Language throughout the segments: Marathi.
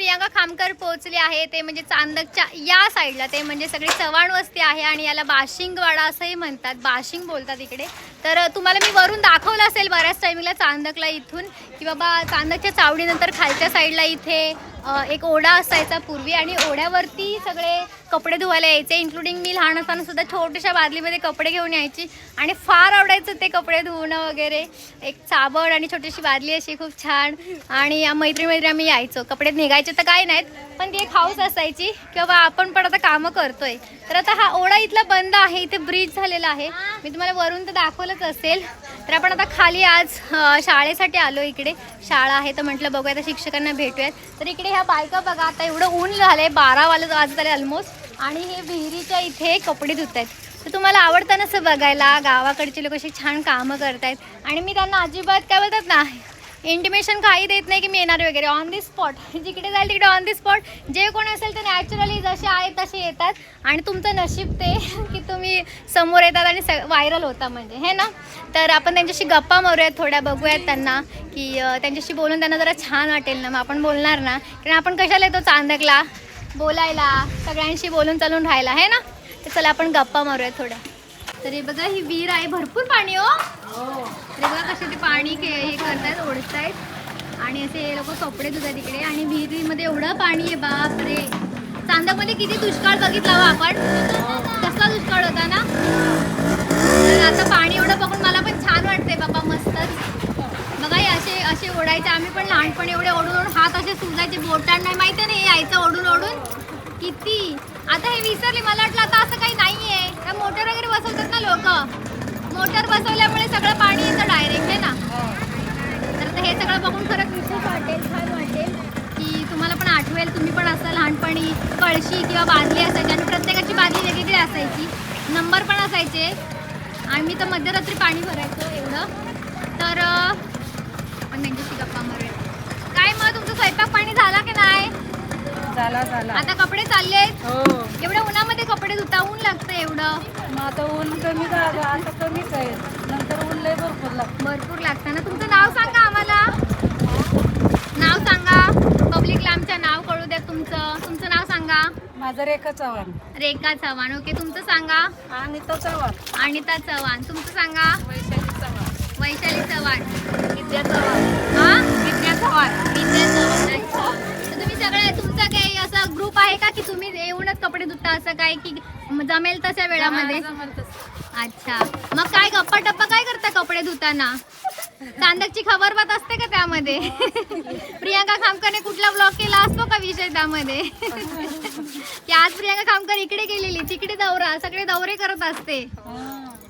प्रियांका खामकर पोहोचली आहे ते म्हणजे चांदकच्या या साईडला, ते म्हणजे सगळी चव्हाण वस्ती आहे आणि याला बाशिंगवाडा असंही म्हणतात, बाशिंग बोलतात इकडे. तर तुम्हाला मी वरून दाखवलं असेल बऱ्याच टायमिंगला चांदकला इथून की बाबा चांदकच्या चावडीनंतर खालच्या साईडला इथे एक ओढा असायचा पूर्वी आणि ओढ्यावरती सगळे कपडे धुवायला यायचे, इन्क्लुडिंग मी लहान असताना सुद्धा छोट्याशा बादलीमध्ये कपडे घेऊन यायची आणि फार आवडायचं ते कपडे धुवणं वगैरे. एक साबण आणि छोटीशी बादली अशी खूप छान, आणि मैत्रिणी आम्ही यायचो. कपडे निघायचे तर काय नाहीत, पण ती एक हाऊस असायची की बाबा आपण पण आता कामं करतोय. तर आता हा ओढा इथला बंद आहे, इथे ब्रिज झालेला आहे, मी तुम्हाला वरून तर दाखवलंच असेल. तर आपण आता खाली आज शाळेसाठी आलो, इकडे शाळा आहे तर म्हटलं बघूया आता शिक्षकांना भेटूयात. तर इकडे ह्या बायका बघा, आता एवढं ऊन झालंय, 12 वाजत आले ऑलमोस्ट, आणि हे विहिरीच्या इथे कपडे धुत आहेत. तर तुम्हाला आवडतं नसं बघायला, गावाकडचे लोक अशी छान कामं करतायत आणि मी त्यांना अजिबात काय बोलतात ना इंटिमेशन काही देत नाही की मी येणार वगैरे. ऑन दी स्पॉट, जिकडे जाईल तिकडे ऑन दी स्पॉट, जे कोण असेल ते नॅचरली जसे आहेत तसे येतात. आणि तुमचं नशीब ते की तुम्ही समोर येतात आणि व्हायरल होता म्हणजे, हे ना. तर आपण त्यांच्याशी गप्पा मारूयात थोड्या, बघूयात त्यांना की त्यांच्याशी बोलून त्यांना जरा छान वाटेल ना. मग आपण बोलणार ना, कारण आपण कशाला येतो चांदकला बोलायला, सगळ्यांशी बोलून चालून राहायला, है ना. तर चला आपण गप्पा मारूयात थोड्या. तर हे बघा, ही विहीर आहे, भरपूर पाणी हो. तर बघा कसे ते पाणी हे करतायत, ओढतायत आणि असे लोक कपडे धुतात इकडे. आणि विहिरीमध्ये एवढं पाणी आहे, बापरे. चांदकमध्ये किती दुष्काळ बघितला हो आपण, कसला दुष्काळ होता ना. तर आता पाणी एवढं बघून मला पण छान वाटतंय बाबा, मस्तच. बघा हे असे असे ओढायचे, आम्ही पण लहानपणी एवढे ओढून हात असे सुजायचे, बोटांना नाही माहिती नाही यायचं ओढून ओढून किती. आता हे विसरले, मला वाटलं आता असं काही नाही आहे. त्या मोटर वगैरे बसवतात ना लोक, मोटर बसवल्यामुळे सगळं पाणी येतं डायरेक्ट, आहे ना. तर हे सगळं बघून खरंच विशेष वाटेल, छान वाटेल की तुम्हाला पण आठवेल, तुम्ही पण असं लहानपणी कळशी किंवा बादली असायची आणि प्रत्येकाची बादली वेगवेगळी असायची, नंबर पण असायचे. आणि मी तर मध्यरात्री पाणी भरायचो एवढं. तर आपण त्यांच्याशी गप्पा मारूया. काय मग तुमचं स्वयंपाक पाणी झाला की नाही? झाला झाला. आता कपडे चाललेत? हो. एवढ्या उन्हामध्ये कपडे धुता, ऊन लागतं एवढं. मग आता ऊन कमी झालं, आता कमीच आहे, नंतर ऊन लय भरपूर लागतं. भरपूर लागतं ना. तुमचं नाव सांगा आम्हाला, नाव सांगा पब्लिकला, आमच्या नाव कळू द्या. तुमचं नाव सांगा. माझं रेखा चव्हाण. रेखा चव्हाण, ओके. तुमचं सांगा. अनिता चव्हाण. अनिता चव्हाण. तुमचं सांगा. वैशाली चव्हाण. वैशाली चव्हाण. विद्या चव्हाण. हा, विद्या चव्हाण. विद्या चव्हाण. अच्छा. तर तुम्ही सगळे, तुमचा काही असा ग्रुप आहे का की तुम्ही येऊनच कपडे धुता, असं काय की जमेल तशा वेळामध्ये? अच्छा. मग काय गप्पा टप्पा काय करता कपडे धुताना? चांदकची खबर बात असते का त्यामध्ये? प्रियांका खामकरने कुठला ब्लॉग केला असतो का विषय त्यामध्ये? की आज प्रियांका खामकर इकडे गेलेली, तिकडे दौरा, सगळे दौरे करत असते,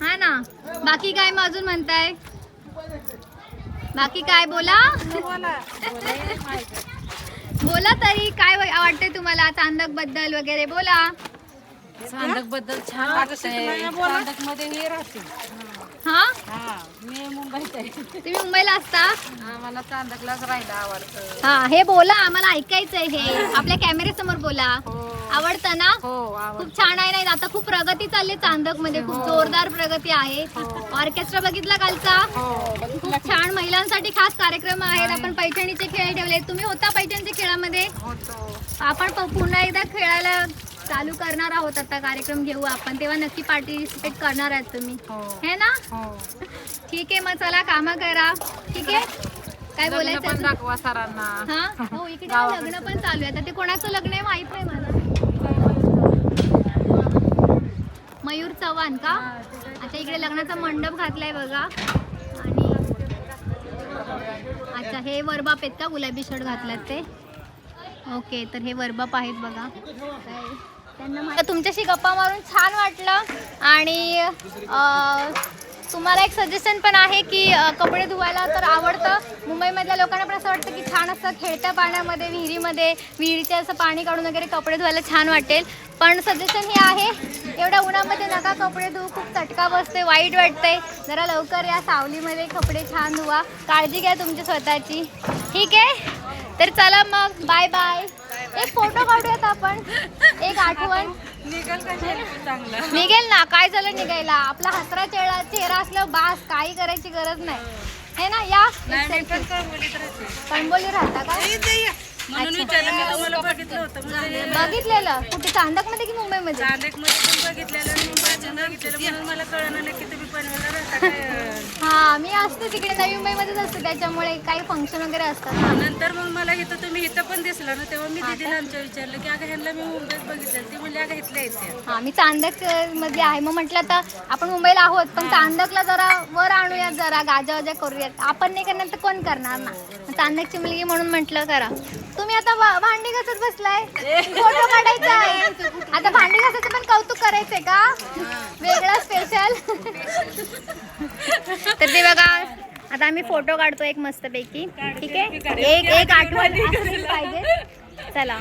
हा ना. बाकी काय मग अजून म्हणताय? बाकी काय बोला. बोला तरी काय वाटतंय तुम्हाला चांदक बद्दल वगैरे, बोला. चांदक बद्दल छान वाटतंय. चांदक मध्ये हे राहते. हा, मी मुंबईत आहे. तुम्ही मुंबईला असता? मला चांदकलाच राहायला आवडतं. हा, हे बोला, आम्हाला ऐकायचंय, हे आपल्या कॅमेरे समोर बोला. आवडतं ना? हो, खूप छान आहे. नाही आता खूप प्रगती चालली चांदक मध्ये, खूप जोरदार प्रगती आहे. ऑर्केस्ट्रा बघितला कालचा? खूप छान, महिलांसाठी खास कार्यक्रम आहेत. आपण पैठणीचे खेळ ठेवले, तुम्ही होता पैठणीच्या खेळामध्ये? आपण पुन्हा एकदा खेळायला चालू करणार आहोत, आता कार्यक्रम घेऊ आपण, तेव्हा नक्की पार्टिसिपेट करणार आहात तुम्ही, हे ना. ठीक आहे, मग चला कामं करा. ठीक आहे, काय बोलायचं दाखवा सरांना. हा, हो, इकडे लग्न पण चालू आहे. आता ते कोणाचं लग्न आहे माहित नाही मला. मयूर चव्हाण का? आता इकडे लग्नाचा मंडप घातलाय बघा. आणि अच्छा, हे वरबाप आहेत का, गुलाबी शर्ट घातलात ते? ओके, तर हे वरबाप आहेत बघा. त्यांना तुमच्याशी गप्पा मारून छान वाटलं. आणि तुम्हाला एक सजेशन पण आहे की कपडे धुवायला तर आवडतं. मुंबईमधल्या लोकांना पण असं वाटतं की छान असं खेळत्या पाण्यामध्ये, विहिरीमध्ये, विहिरीचे असं पाणी काढून वगैरे कपडे धुवायला छान वाटेल. पण सजेशन हे आहे, एवढ्या उन्हामध्ये नका कपडे धुवू, खूप चटका बसते, वाईट वाटतंय. जरा लवकर या सावलीमध्ये, कपडे छान धुवा, काळजी घ्या तुमची स्वतःची. ठीक आहे, तर चला मग, बाय बाय. एक फोटो काढूयात आपण, एक आठवण. निघेल ना, काय झालं निघायला, आपला हसरा चेहरा असल्यावर बास, काही करायची गरज नाही, है ना. या कणबोली राहता का? म्हणून विचारलं. मी तुम्हाला बघितलं होतं म्हणजे बघितलेलं कुठे, चांदक मध्ये की मुंबईमध्ये? चांदेकमध्ये पण बघितलेलं आणि मुंबईचं बघितलेलं, म्हणून मला कळलं नाही की तुम्ही पनवेलला राहता काय. हा, मी असते तिकडे नवी मुंबईमध्येच असते, त्याच्यामुळे काही फंक्शन वगैरे असतात ना. नंतर मग मला इथं तुम्ही इथं पण दिसला ना, तेव्हा मी दीदीला आमच्या विचारलं की अगं ह्यांना मी मुंबईत बघितलं. ती म्हणली अगं इथल्या इथे. हा, मी चांदक मध्ये आहे. मग म्हटलं आता आपण मुंबईला आहोत, पण चांदकला जरा वर आणूयात, जरा गाजा वाजा करूयात. आपण नाही करणार तर कोण करणार ना. मग चांदकची मुलगी म्हणून म्हटलं करा. तुम्ही आता भांडी घासत बसलाय, फोटो काढायचा आहे. आता भांडी घासायचं पण कौतुक करायचंय का वेगळा स्पेशल? तर ते बघा, आता आम्ही फोटो काढतो एक मस्त पैकी. ठीक आहे, एक आठवण असलीच पाहिजे. चला.